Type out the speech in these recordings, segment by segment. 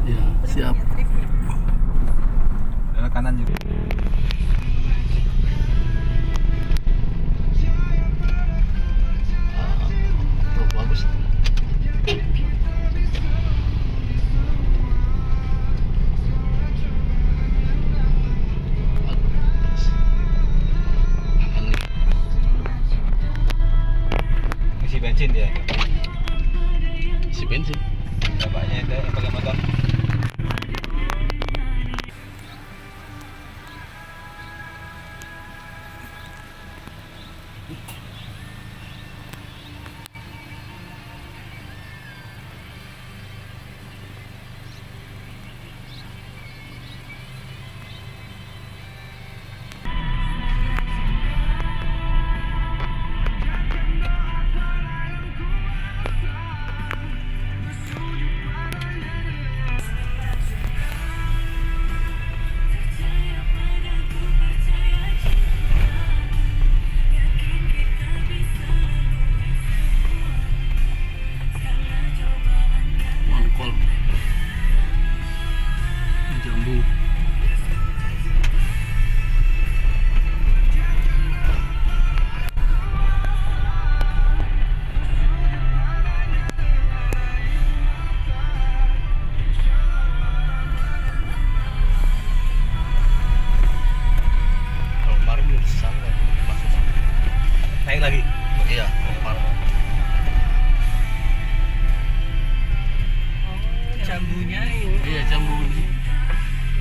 Ya, siap. Belok kanan juga. Tuh, bagus. Isi bensin dia. Isi bensin. Bapaknya itu yang pakai motor. Mangkol. Jambu. Kalau kemarin di sana masuk Naik lagi. iya kemarin. Jambunya itu. Iya, jambu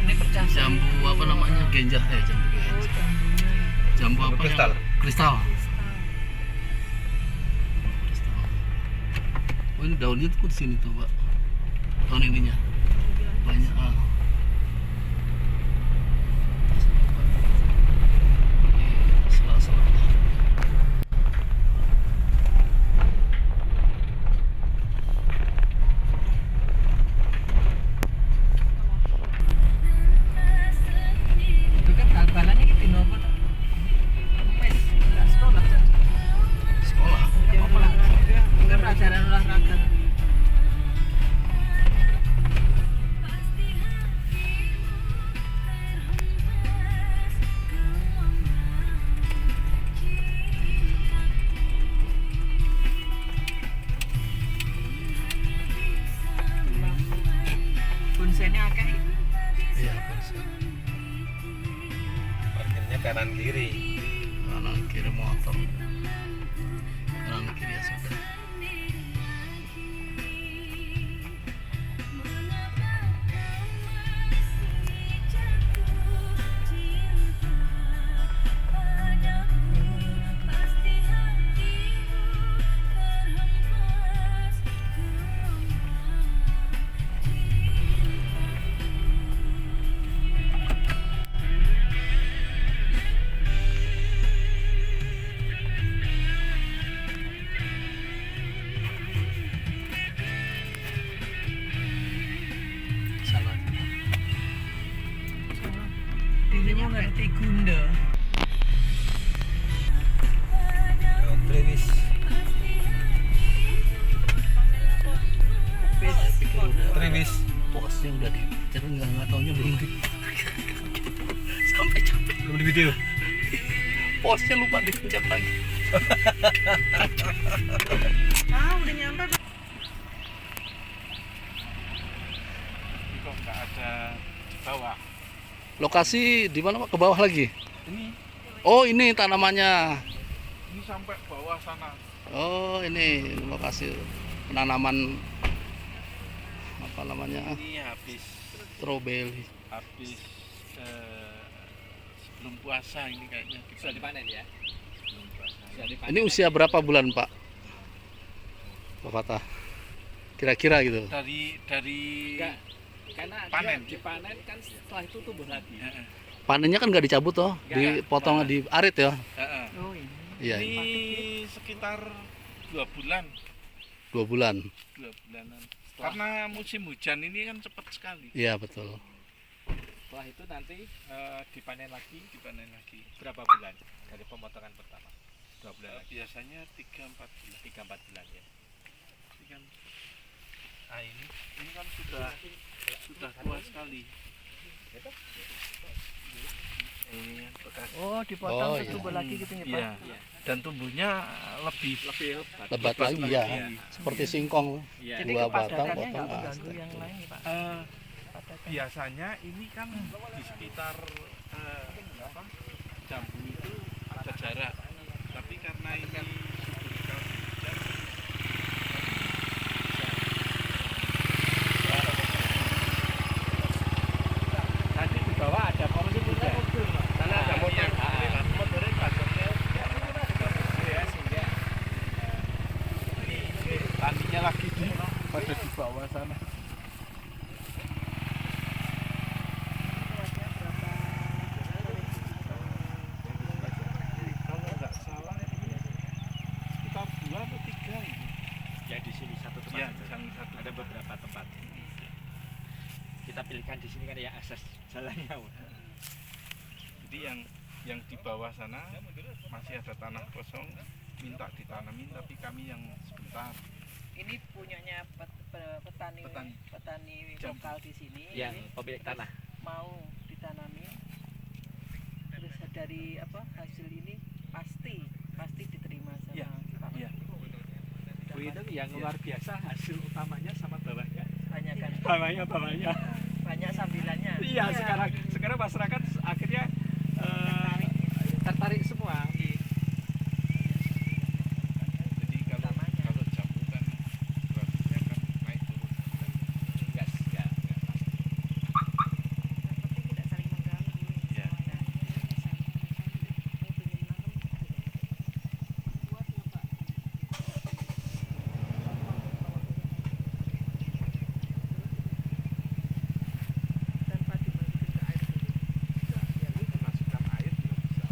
Ini pecah. jambu apa namanya, genjah ya, jambu genjah. Jambunya. Jambu apa kristal. Kristal. Kristal. Oh, ini daunnya tuh di sini tuh, Pak. Daun ininya banyak. Salah-salah. Itu kan bal-balannya gitu nopo tuh. Wes, enggak sekolah. Sekolah. Ya olahraga, enggak pelajaran olahraga. Bunsennya akeh. Iya, Pak. Parkirnya kanan kiri. Kanan kiri motor. Kanan kiri ya sudah. Salah. Dirinya ngerti gunda. Trewis. Saya pikir udah Trewis. posnya udah dipencet, nggak taunya belum di sampai capek. Belum di video. Posnya lupa dipencet lagi. Udah nyampe. Kok nggak ada bawah? Lokasi di mana, Pak? Ke bawah lagi. Ini Oh, ini tanamannya. Ini sampai bawah sana. Oh, ini lokasi penanaman apa namanya? Ini habis Stroberi. sebelum puasa ini kayaknya Sudah dipanen ya? sebelum puasa. Sudah dipanen. Ini usia berapa bulan, Pak? Pak Fatah. Kira-kira gitu. Dari Enggak, karena Panen. dia dipanen kan setelah itu tumbuh lagi. Panennya kan nggak dicabut toh, Nggak. dipotong di arit ya. Oh ini. Iya, ini sekitar 2 bulan, 2 bulan. 2 bulanan. Karena musim hujan ini kan cepat sekali. Iya, betul. Setelah itu nanti dipanen lagi Dipanen lagi. berapa bulan dari pemotongan pertama? 2 bulan lagi. Biasanya 3-4 bulan. 3-4 bulan ya. Ini kan, nah ini kan sudah tua sekali. Ini bekas. Oh, dipotong, terus tumbuh lagi gitu Iya. Dan tumbuhnya lebih lebat. Lebat lagi ya. Iya. Seperti singkong. Iya. Dua batang potong. Biasanya ini kan di sekitar jambu itu ada jarak, tapi karena ini subur sekali hujan, Nanti di bawah ada porsi juga. Sana ada motor. motornya pajaknya Ya, sehingga ini taninya lagi pada di bawah sana. Kalau nggak salah ini sekitar 2 atau 3 ini. ya di sini satu tempat. Ya, saja. yang satu Ada beberapa tempat. Kita pilihkan di sini kan ya akses jalannya. Jadi yang di bawah sana masih ada tanah kosong, minta ditanamin, tapi kami yang sebentar. Ini punyanya petani Jambu. lokal di sini. Yang Ini pemilik tanah. mau ditanamin. Terus dari hasil ini pasti diterima sama Iya, Pak. iya. Bu itu yang luar biasa hasil utamanya sama bawahnya. Banyak kan, Bawahnya. banyak sambilannya. Iya, sekarang masyarakat akhirnya tertarik semua. Jadi kalau jambu kan grafiknya kan naik turun. Enggak pasti. Yang penting tidak saling mengganggu. Iya. Tanpa dimasukin ke air dulu. Masukkan air juga bisa.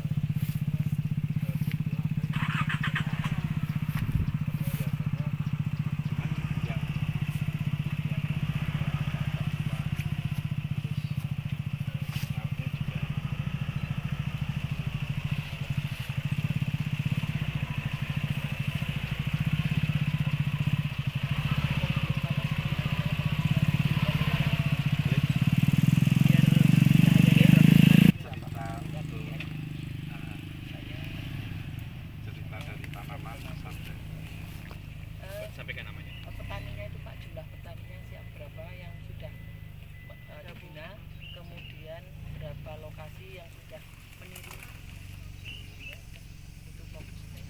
Cerita dari tanaman sampai Sampaikan namanya. Petaninya itu Pak, jumlah petaninya siap berapa yang sudah dibina, kemudian berapa lokasi yang sudah meniru. Itu fokusnya.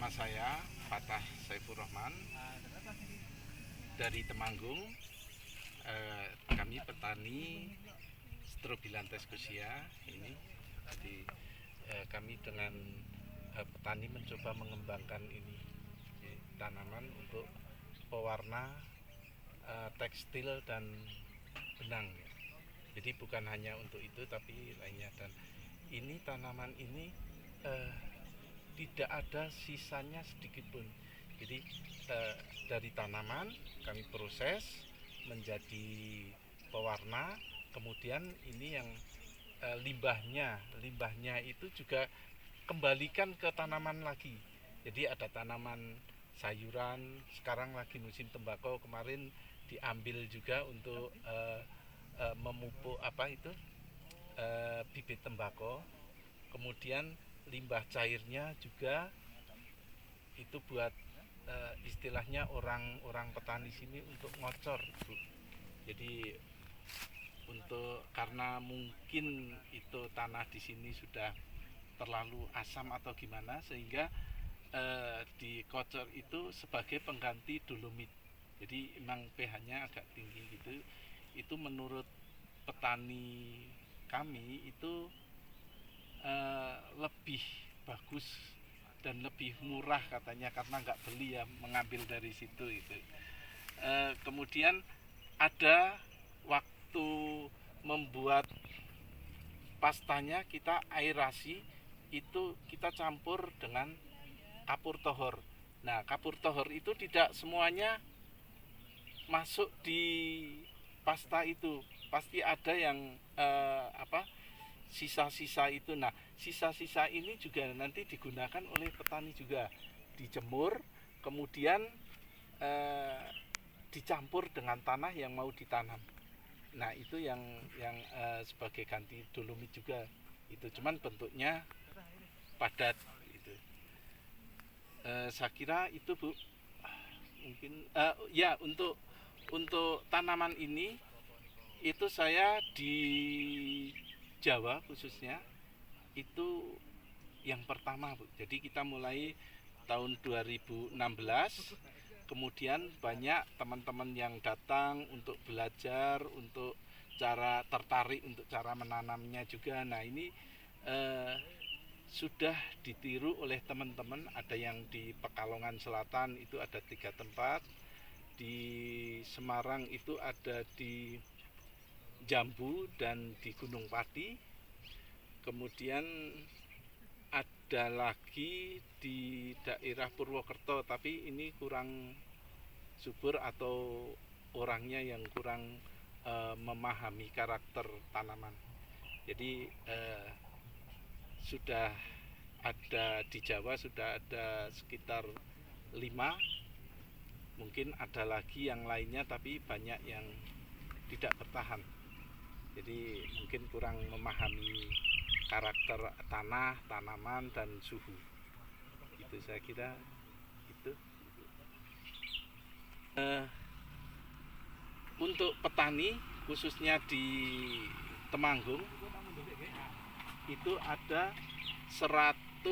nama saya Fatah Saifur Rahman dari Temanggung. Kami petani Strobilantes Kusia ini. Jadi kami dengan petani mencoba mengembangkan ini tanaman untuk pewarna tekstil dan benang. Jadi bukan hanya untuk itu tapi lainnya, dan ini tanaman ini tidak ada sisanya sedikit pun. Jadi dari tanaman kami proses menjadi pewarna, kemudian ini yang limbahnya itu juga kembalikan ke tanaman lagi. Jadi ada tanaman sayuran, sekarang lagi musim tembakau, kemarin diambil juga untuk memupuk bibit tembakau. Kemudian limbah cairnya juga itu buat istilahnya orang petani sini untuk ngocor, Bu. Jadi untuk karena mungkin itu tanah di sini sudah terlalu asam atau gimana sehingga dikocor itu sebagai pengganti dolomit. Jadi memang pH-nya agak tinggi gitu. Itu menurut petani kami itu lebih bagus dan lebih murah katanya karena nggak beli ya, mengambil dari situ itu. Kemudian ada waktu membuat pastanya kita aerasi itu kita campur dengan kapur tohor. Nah, kapur tohor itu tidak semuanya masuk di pasta itu, pasti ada yang sisa-sisa itu. Nah, sisa-sisa ini juga nanti digunakan oleh petani juga, dijemur, kemudian dicampur dengan tanah yang mau ditanam. Nah, itu yang sebagai ganti dolomit juga. Itu cuman bentuknya padat gitu. Saya kira itu Bu. Mungkin ya untuk tanaman ini itu saya di Jawa khususnya itu yang pertama Bu. Jadi kita mulai tahun 2016, kemudian banyak teman-teman yang datang untuk belajar, untuk cara tertarik untuk cara menanamnya juga. Nah, ini sudah ditiru oleh teman-teman. Ada yang di Pekalongan Selatan itu ada 3 tempat, di Semarang itu ada di Jambu dan di Gunung Pati, kemudian ada lagi di daerah Purwokerto, tapi ini kurang subur atau orangnya yang kurang memahami karakter tanaman. Jadi sudah ada di Jawa sudah ada sekitar 5, mungkin ada lagi yang lainnya tapi banyak yang tidak bertahan. Jadi mungkin kurang memahami karakter tanah, tanaman, dan suhu. Itu saya kira itu. Untuk petani khususnya di Temanggung itu ada 179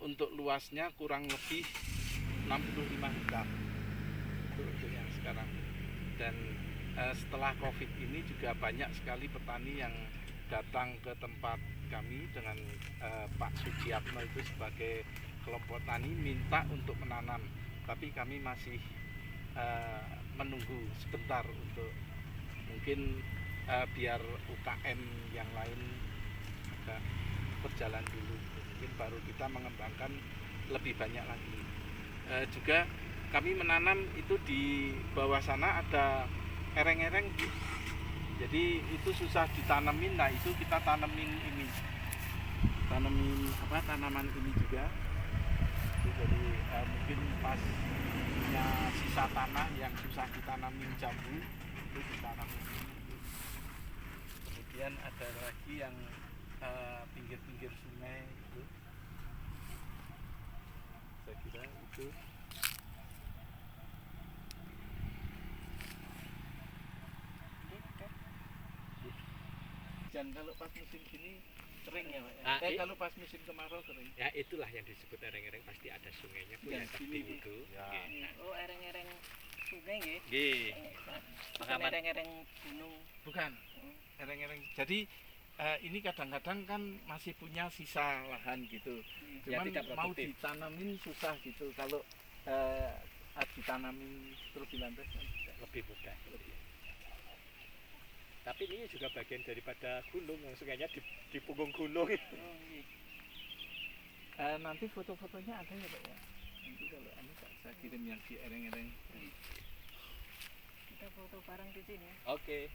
untuk luasnya kurang lebih 65 hektar itu untuk yang sekarang. Dan setelah COVID ini juga banyak sekali petani yang datang ke tempat kami dengan Pak Sujiatno itu sebagai kelompok tani minta untuk menanam, tapi kami masih menunggu sebentar untuk mungkin biar UKM yang lain agak berjalan dulu, mungkin baru kita mengembangkan lebih banyak lagi. Juga kami menanam itu di bawah sana ada ereng-ereng, jadi itu susah ditanamin. Nah, itu kita tanemin tanaman ini juga. Jadi mungkin pas punya sisa tanah yang susah ditanamin jambu itu ditanamin. Kemudian ada lagi yang pinggir-pinggir sungai itu, saya kira itu. Dan kalau pas musim gini kering ya Pak ya? Kalau pas musim kemarau kering. Ya itulah yang disebut ereng-ereng, pasti ada sungainya Bu, yang gede itu. Ya. Oh, ereng-ereng sungai nggih. Nggih. Bukan ereng-ereng gunung. Bukan, ereng-ereng. Jadi ini kadang-kadang kan masih punya sisa lahan gitu. Ya, Cuman tidak mau produktif. ditanamin susah gitu. Kalau ditanamin terus dilantas kan tidak. Lebih mudah. Tapi ini juga bagian daripada gunung, yang sungainya di punggung gunung. Oh, nggih. Nanti foto-fotonya ada ya Pak ya? Nanti kalau saya kirim yang di ereng-ereng. Kita foto bareng di sini. Oke.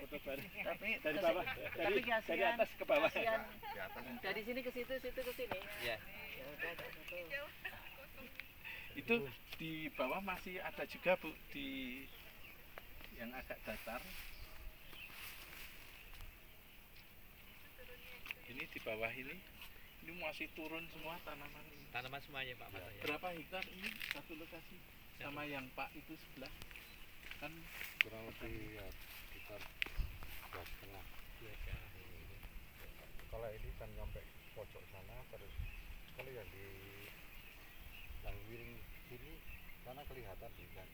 Foto bareng. Tapi Dari bawah, tapi dari kasihan, atas ke bawah. kasihan. Di atas. Dari sini ke situ, situ ke sini. Ya. Ya udah, tak foto. Itu di bawah masih ada juga Bu, di yang agak datar. Ini di bawah ini Ini masih turun semua tanaman ini. Tanaman semuanya Pak Mas. Berapa hektar ini satu lokasi sama yang Pak itu sebelah? Kan kurang lebih ya sekitar 2,5. Kalau ini kan sampai pojok sana, terus kalau yang di yang miring sini sana kelihatan di kan.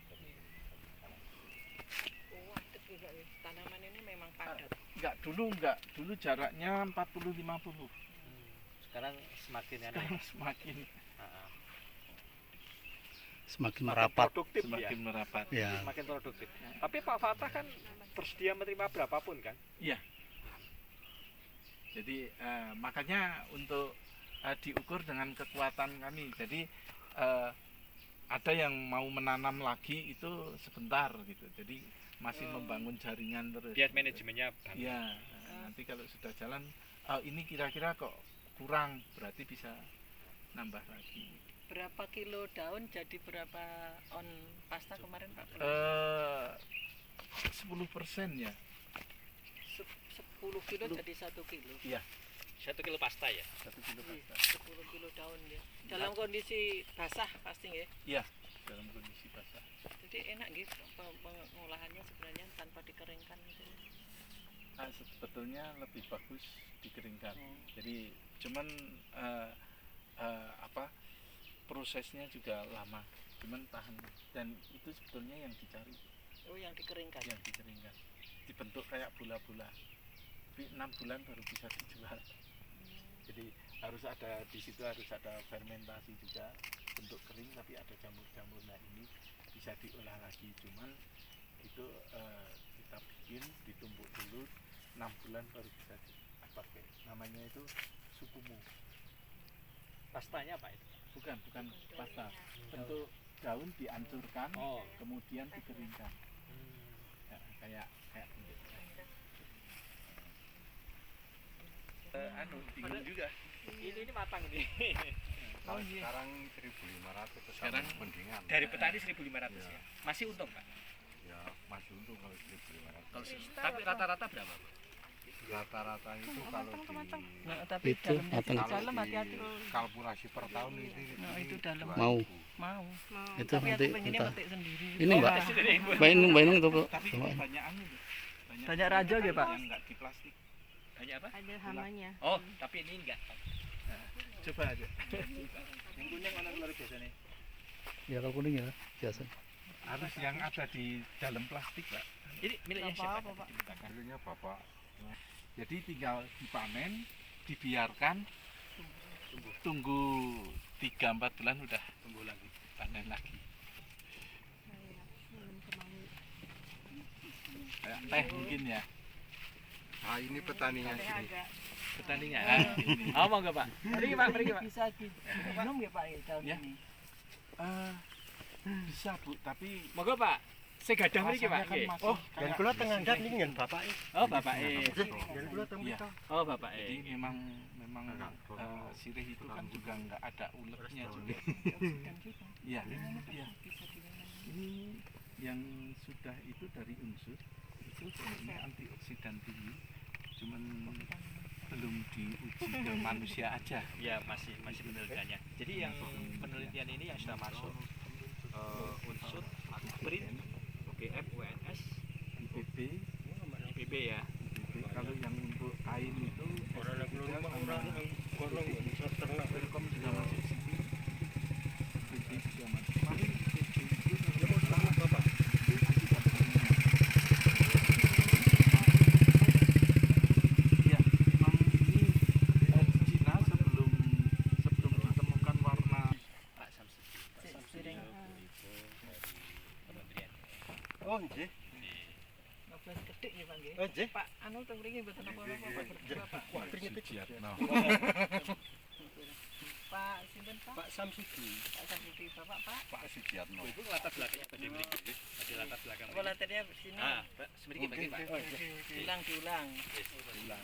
Oh, adek juga ya. Tanaman ini memang padat. enggak. Dulu jaraknya 40-50. Sekarang semakin Semakin Semakin merapat. produktif semakin merapat. Ya. Semakin produktif. Tapi Pak Fatah kan bersedia menerima berapapun kan? Jadi makanya untuk diukur dengan kekuatan kami. Jadi ada yang mau menanam lagi itu sebentar gitu. Jadi masih membangun jaringan terus. Biar manajemennya bangun. Iya. Nanti kalau sudah jalan, ini kira-kira kok kurang, berarti bisa nambah lagi. Berapa kilo daun jadi berapa on pasta kemarin Pak? 10% ya. 10 kilo jadi 1 kilo. 1 kilo pasta ya. 1 kilo pasta. 10 kilo daun ya. Dalam kondisi basah pasti ya. Iya, dalam kondisi basah. Jadi enak gitu pengolahannya sebenarnya tanpa dikeringkan gitu. Sebetulnya lebih bagus dikeringkan. Jadi cuman prosesnya juga lama, cuman tahan, dan itu sebetulnya yang dicari, Oh, yang dikeringkan. yang dikeringkan, dibentuk kayak bola-bola, tapi 6 bulan baru bisa dijual. Jadi harus ada di situ, harus ada fermentasi juga, bentuk kering tapi ada jamur-jamur. Nah ini bisa diolah lagi, cuman itu kita bikin ditumbuk dulu 6 bulan baru bisa dipakai. Namanya itu supumu. Pastanya apa itu? Bukan pasta. Bentuk daun dihancurkan, Oh. kemudian dikeringkan. Ya, kayak bentuk. Bingung juga. Ini matang ini. Sekarang 1.500 Sekarang mendingan. Dari petani 1.500 ya. Masih untung Pak. Ya masih untung kalau 1.500. Tapi rata-rata berapa? Rata-rata itu kalau di Nah, tapi Itu dalamnya matang. jadi dalam hati-hati. kalkulasi per tahun ini Nah, itu dalam. Mau. Mau. Itu Tapi aku nanti pengennya entah. petik sendiri. Ini Mbak. Sendiri. Mbak Inung itu Tapi Coba. banyakan itu. Banyak raja ya, Pak? Yang enggak di plastik. Banyak apa? Ada hamanya. Oh, tapi ini enggak. Coba aja. Yang kuning mana luar biasa nih? Ya kalau kuning ya biasa. Harus yang ada di dalam plastik, Pak. Ini miliknya siapa? Apa, Pak? dulunya bapak Jadi tinggal dipanen, dibiarkan, tunggu 3-4 bulan udah Tunggu lagi. panen lagi. Kayak teh mungkin ya. nah ini petaninya sini Petaninya. Ini. Oh, mau enggak Pak? Pergi Pak, pergi Pak. Bisa minum ya, Pak, ya, daun Ya. ini. Bisa Bu, tapi Monggo Pak. Saya gadah mriki Pak. rasanya kan Nggih. masih kayak kula tengah ndak ningen bapak. Oh, Bapak E. Dan kula teng Iya. Oh, Bapak Jadi E. memang sirih itu kan juga nggak ada uletnya juga. Iya, iya. Ini yang sudah itu dari unsur itu sebenarnya antioksidan tinggi, cuman belum diuji ke manusia aja. Ya, masih penelitiannya. Jadi yang penelitian ini yang sudah masuk unsur Akbrin, OGF, UNS, IPB, IPB ya. kalau yang untuk kain itu Telkom juga masuk situ, IPB juga masuk. Kemarin IPB itu iya, memang ini Cina sebelum ditemukan warna Pak Samsudin. Sering. Kementerian. Oh nggih. Ngobrol gedhe ya, Pak, nggih. Oh nggih. Pak, anu teng mriki mboten apa-apa, Pak, berdua, Pak. Wah, keringet Sujiatno. Pak, sinten, Pak? Pak Samsudi. Pak Samsudi, Bapak, Pak. Pak Sujiatno. Ibu latar belakangnya pada mriki. Di latar belakang. Apa latarnya sini? Ah, Pak, semriki bagi Pak. Diulang.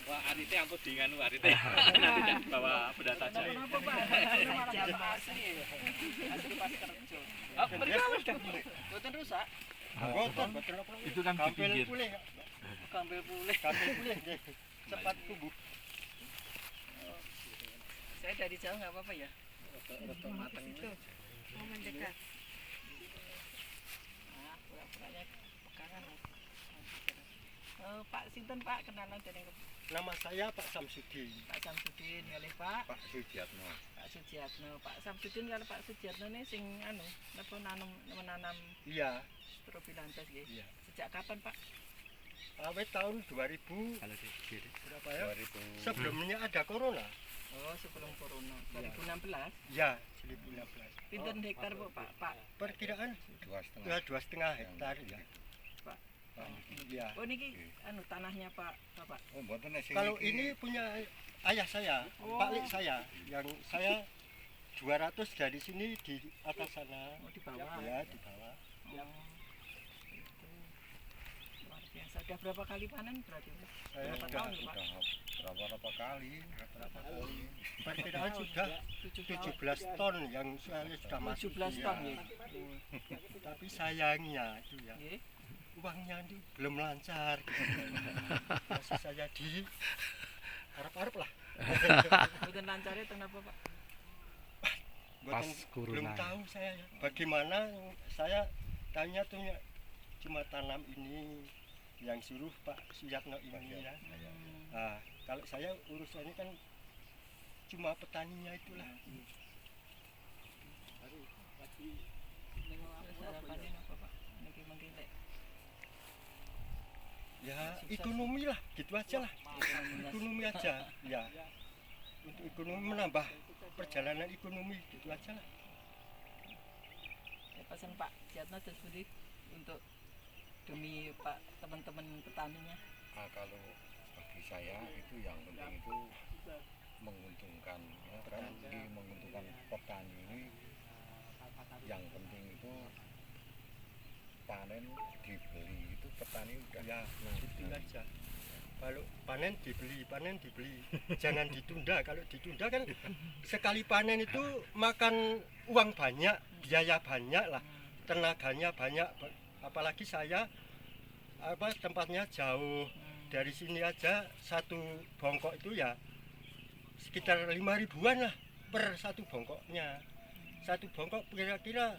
Wah, Arite ampun di nganu Arite. Nanti dah bawa benda tajam. Kenapa, Pak? Jam asli. Asli pas kerja. Oh, mereka sudah. Mboten rusak, Boten, boten apa. itu kan di Kampil pinggir. pulih. kampil pulih. Kampil pulih nggih. Cepat tubuh. Saya dari jauh nggak apa-apa ya. Mau mendekat. Nah, pura-puranya pegangan. Pak Sinten Pak, kenalan dengan Nama saya Pak Samsudin. Pak Samsudin, kali Pak. Pak Sujiatno. Pak Sujiatno. Pak Samsudin kalau Pak Sujiatno ini sing napa menanam Iya, strobilantes nggih. Iya. Sejak kapan Pak? awet tahun 2000 berapa ya? 2000. Sebelumnya ada corona. Oh, sebelum corona. Iya. 2016. Ya, 2016. Pinten hektar Bu, Pak? Perkiraan 2,5. ya 2,5 hektar ya. Pak. Ya. Oh, niki tanahnya Pak Bapak. Oh, mboten nek sing Kalau iki- ini punya ayah saya, Oh. Pak Lik saya, yang saya 200 dari sini di atas sana. Oh, di bawah. Ya, di bawah. Oh, itu luar biasa. Udah berapa kali panen berarti? Bu? Saya Berapa sudah tahun Pak? berapa kali? perkiraan sudah 17 ton yang saya sudah masuk. 17 ton Ya. ya. Tapi sayangnya itu ya, Nggih. uangnya itu belum lancar. Masih saya di harap-harap lah. Mboten lancare kenapa Pak? Pas belum tahu saya ya. Bagaimana saya tanya tuh ya, cuma tanam ini yang suruh Pak Suyatno ini ya. Nah, kalau saya urusannya kan cuma petaninya itulah. Harapannya apa Pak? Niki mungkin lek Ya ekonomi lah, gitu aja lah. Ekonomi aja, ya. Untuk ekonomi menambah perjalanan ekonomi gitu aja lah. ya, pesan Pak Suyatno terus budi untuk demi Pak teman-teman petaninya. Ah, kalau bagi saya itu yang penting itu menguntungkan ya, kan di menguntungkan petani ini yang penting itu panen dibeli itu petani udah Ya, gitu aja. Kalau panen dibeli, jangan ditunda. Kalau ditunda kan sekali panen itu makan uang banyak, biaya banyak lah, tenaganya banyak. Apalagi saya tempatnya jauh, dari sini aja satu bongkok itu ya sekitar 5.000-an lah per satu bongkoknya. Satu bongkok kira-kira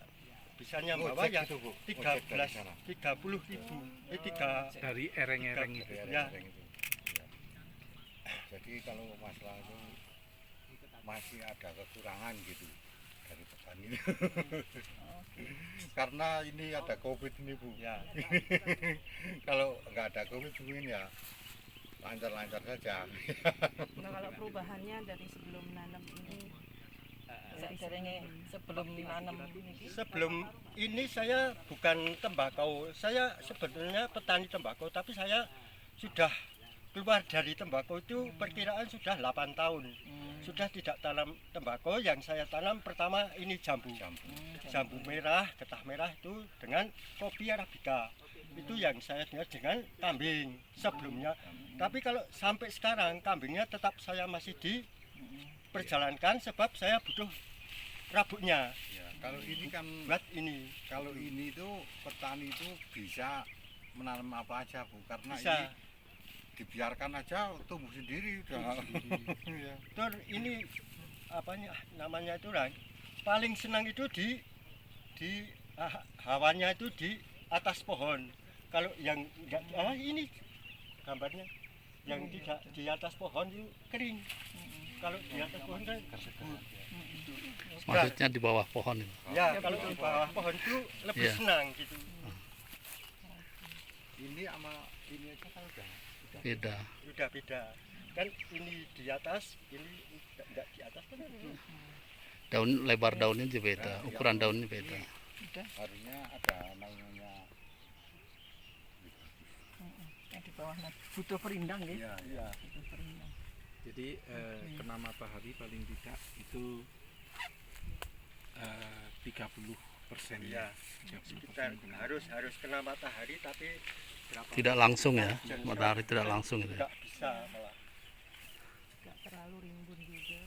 bisanya bawa ya 30.000. Dari ereng-ereng itu. Ya. Itu. Ya. Jadi kalau masalah itu masih ada kekurangan gitu dari petani. Karena ini ada COVID ini Bu. Ya. Kalau nggak ada COVID begini ya lancar-lancar saja. Nah, kalau perubahannya dari sebelum nanam ini Sebelum nanam niki. Sebelum ini saya bukan tembakau, saya sebenarnya petani tembakau, tapi saya sudah keluar dari tembakau itu perkiraan sudah 8 tahun. Sudah tidak tanam tembakau, yang saya tanam pertama ini jambu. Jambu merah, getah merah itu dengan kopi arabica. Itu yang saya dengar dengan kambing sebelumnya. Tapi kalau sampai sekarang kambingnya tetap saya masih diperjalankan sebab saya butuh rabuknya Ya, kalau ini kan buat ini. kalau ini tuh petani itu bisa menanam apa aja Bu, karena Bisa. ini dibiarkan aja tumbuh sendiri udah. Ya. Terus ini apanya namanya itu lah, paling senang itu di hawanya itu di atas pohon. Kalau yang enggak ini gambarnya yang tidak di atas pohon itu kering. Kalau di atas pohon kan subur. Maksudnya di bawah pohon itu. Ya, kalau di bawah pohon itu lebih Iya. senang gitu. Ini sama ini aja kan udah Beda. Udah beda. Kan ini di atas, ini enggak di atas kan. Daun lebar daunnya juga beda, ukuran daunnya beda. harusnya ada namanya. Yang di bawah butuh perindang nggih. Iya, iya. Butuh perindang. Jadi kena matahari paling tidak itu 30% Iya. Sekitar harus kena matahari tapi berapa Tidak langsung ya, matahari tidak langsung itu. enggak bisa malah. nggak terlalu rimbun juga.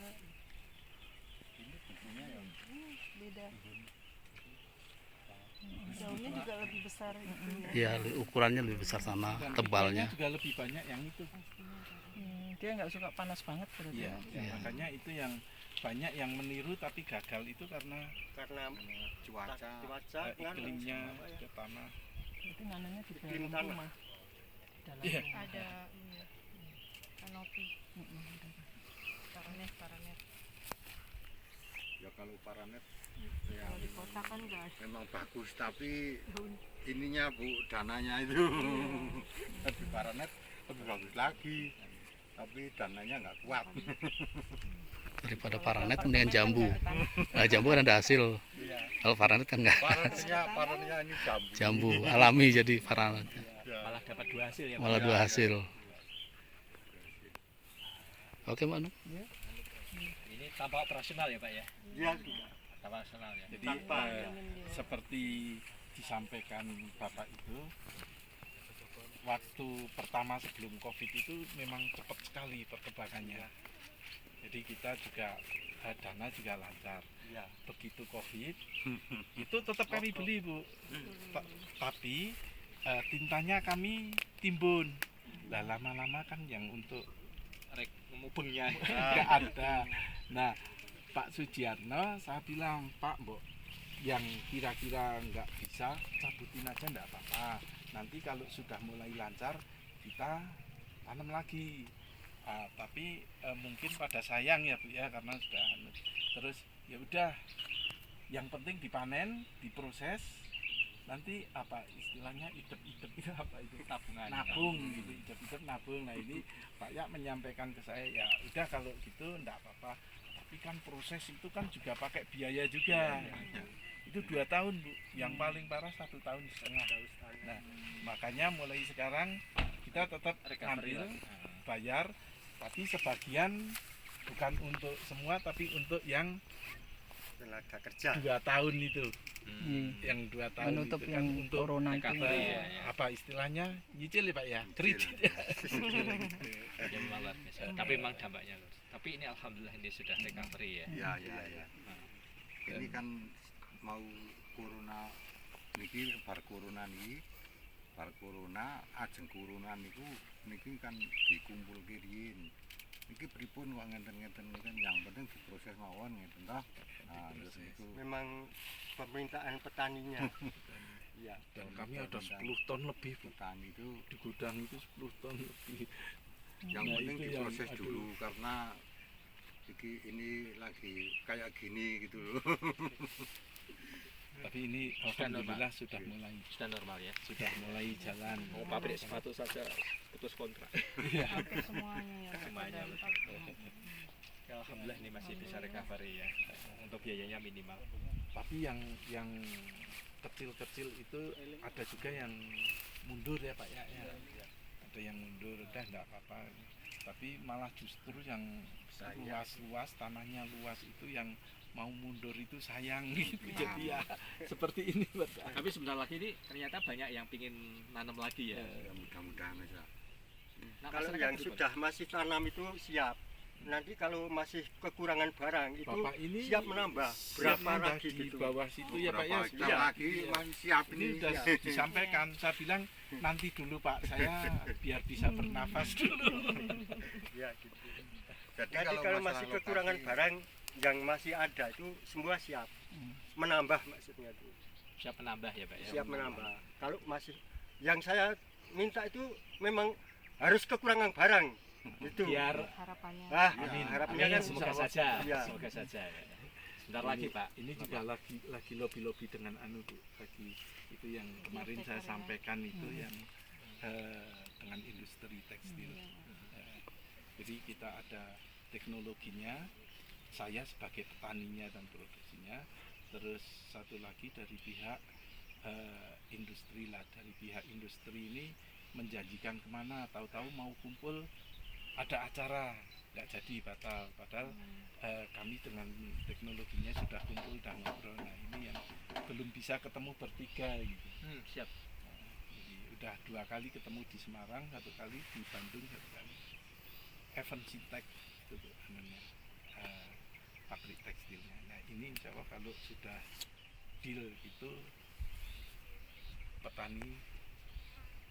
Beda. Daunnya juga lebih besar itu ya. Ya, ukurannya lebih besar sana, Dan tebalnya. ikannya juga lebih banyak yang itu. Dia nggak suka panas banget berarti. Iya, makanya itu yang banyak yang meniru tapi gagal itu karena karena cuaca cuaca kan iklimnya apa ya, ke tanah. Itu nanamnya di iklim dalam tanah. rumah. Dalam Iya. rumah. Ada kanopi, paranet. ya kalau paranet ya Kalau di kota kan nggak ada. memang bagus tapi ininya Bu dananya itu lebih paranet lebih bagus lagi tapi dananya nggak kuat. Daripada paranet mendingan jambu. Nah, jambu kan ada hasil. Kalau paranet kan enggak. Parannya ini jambu. Jambu alami jadi paranet. Malah dapat 2 hasil ya Pak. Malah 2 hasil. Oke, Mbak Nuk. Ini tanpa operasional ya Pak ya. Iya sudah. Tanpa operasional ya. Jadi Tanpa, seperti disampaikan Bapak itu, waktu pertama sebelum COVID itu memang cepat sekali perkembangannya. Jadi kita juga dana juga lancar. Iya. Begitu COVID itu tetap kami beli Bu. Tapi tintanya kami timbun. Lah lama-lama kan yang untuk Mubengnya. nggak ada. Nah Pak Sujiarno saya bilang Pak Mbok yang kira-kira nggak bisa cabutin aja nggak apa-apa. Nanti kalau sudah mulai lancar kita tanam lagi. Tapi mungkin pada sayang ya Bu ya karena sudah terus ya udah yang penting dipanen, diproses, nanti apa istilahnya idep-idep itu apa itu Tabungan. nabung gitu, idep-idep nabung. Nah ini Pak Ya menyampaikan ke saya ya udah kalau gitu enggak apa-apa, tapi kan proses itu kan juga pakai biaya juga. Itu 2 tahun Bu, yang paling parah 1,5 tahun. Nah makanya mulai sekarang kita tetap Recovery ambil lagi. bayar, tapi sebagian bukan untuk semua tapi untuk yang Tenaga kerja. 2 tahun itu. Hmm. Yang 2 tahun Menutup itu kan yang untuk corona itu. recovery ya. apa istilahnya nyicil ya Pak ya, kredit ya. Ya memang luar biasa. Tapi memang dampaknya luar. Tapi ini alhamdulillah ini sudah recovery ya. Ya. Ini kan mau corona niki bar corona niki bar corona ajeng corona niku niki kan dikumpulke riyin. Niki pripun kok ngenten-ngenten kan yang penting diproses mawon ngenten toh. Nah, terus niku Memang permintaan petaninya. Iya. Dan kami ada 10 ton lebih Bu. petani itu Di gudang itu 10 ton lebih. yang Nah, penting itu yang diproses aduh. dulu karena ini lagi kayak gini gitu loh. Tapi ini alhamdulillah sudah mulai Sudah normal ya. jalan. Mau pabrik sepatu saja putus kontrak. Hampir semuanya ya. Semuanya terdampak. Ya, alhamdulillah ini masih bisa recovery ya. Untuk biayanya minimal. Tapi yang kecil-kecil itu ada juga yang mundur ya Pak ya. Ada yang mundur udah enggak apa-apa. Tapi malah justru yang luas-luas, tanahnya luas itu yang mau mundur itu sayang gitu. Jadi ya seperti ini Pak. Tapi sebentar lagi ini ternyata banyak yang pingin nanam lagi ya. Ya mudah-mudahan aja. Nah, Kalau masyarakat yang gimana? sudah masih tanam itu siap. Nanti kalau masih kekurangan barang itu Bapak ini siap menambah siap berapa nambah lagi di gitu. bawah situ ya Pak ya. Berapa hektar Iya. lagi masih siap Ini ini. udah disampaikan, saya bilang nanti dulu Pak, saya biar bisa bernafas dulu. Ya, gitu. Jadi Jadi kalau masih masalah kekurangan lokasi, barang yang masih ada itu semua siap. Menambah maksudnya itu. Siap menambah ya Pak ya. Siap menambah. Kalau masih yang saya minta itu memang harus kekurangan barang. Itu. Biar Harapannya. amin. Harapannya Amin. kan Semoga saja. Iya. Semoga saja. Ya. Sebentar lagi Pak. Ini juga lagi lobby dengan anu Bu, lagi itu yang kemarin saya sampaikan itu yang dengan industri tekstil. Jadi kita ada teknologinya, saya sebagai petaninya dan produksinya, terus satu lagi dari pihak industri lah, dari pihak industri ini menjanjikan kemana, tahu-tahu mau kumpul ada acara nggak jadi batal, padahal kami dengan teknologinya sudah kumpul dan ngobrol. Nah ini yang belum bisa ketemu bertiga gitu. Siap. Jadi udah 2 kali ketemu di Semarang, 1 kali di Bandung, 1 kali event Sintek itu tuh, anunya, pabrik tekstilnya. Nah ini insya Allah kalau sudah deal itu petani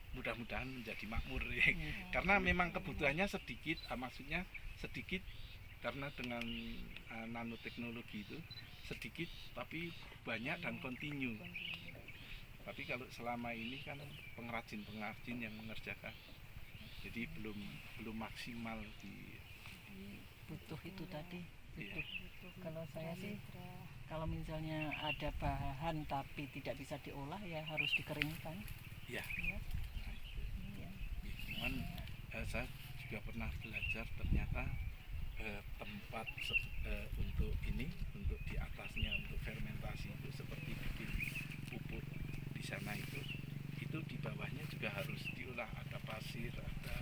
mudah-mudahan menjadi makmur ya. Karena memang kebutuhannya sedikit, maksudnya sedikit karena dengan nanoteknologi itu sedikit tapi banyak dan kontinu. Tapi kalau selama ini kan pengrajin yang mengerjakan, jadi belum maksimal di butuh itu tadi. Iya. Kalau saya sih, kalau misalnya ada bahan tapi tidak bisa diolah ya harus dikeringkan. ya. Ya. Iya. Cuman saya juga pernah belajar ternyata tempat untuk di atasnya untuk fermentasi itu seperti bikin pupuk di sana itu di bawahnya juga harus diolah, ada pasir, ada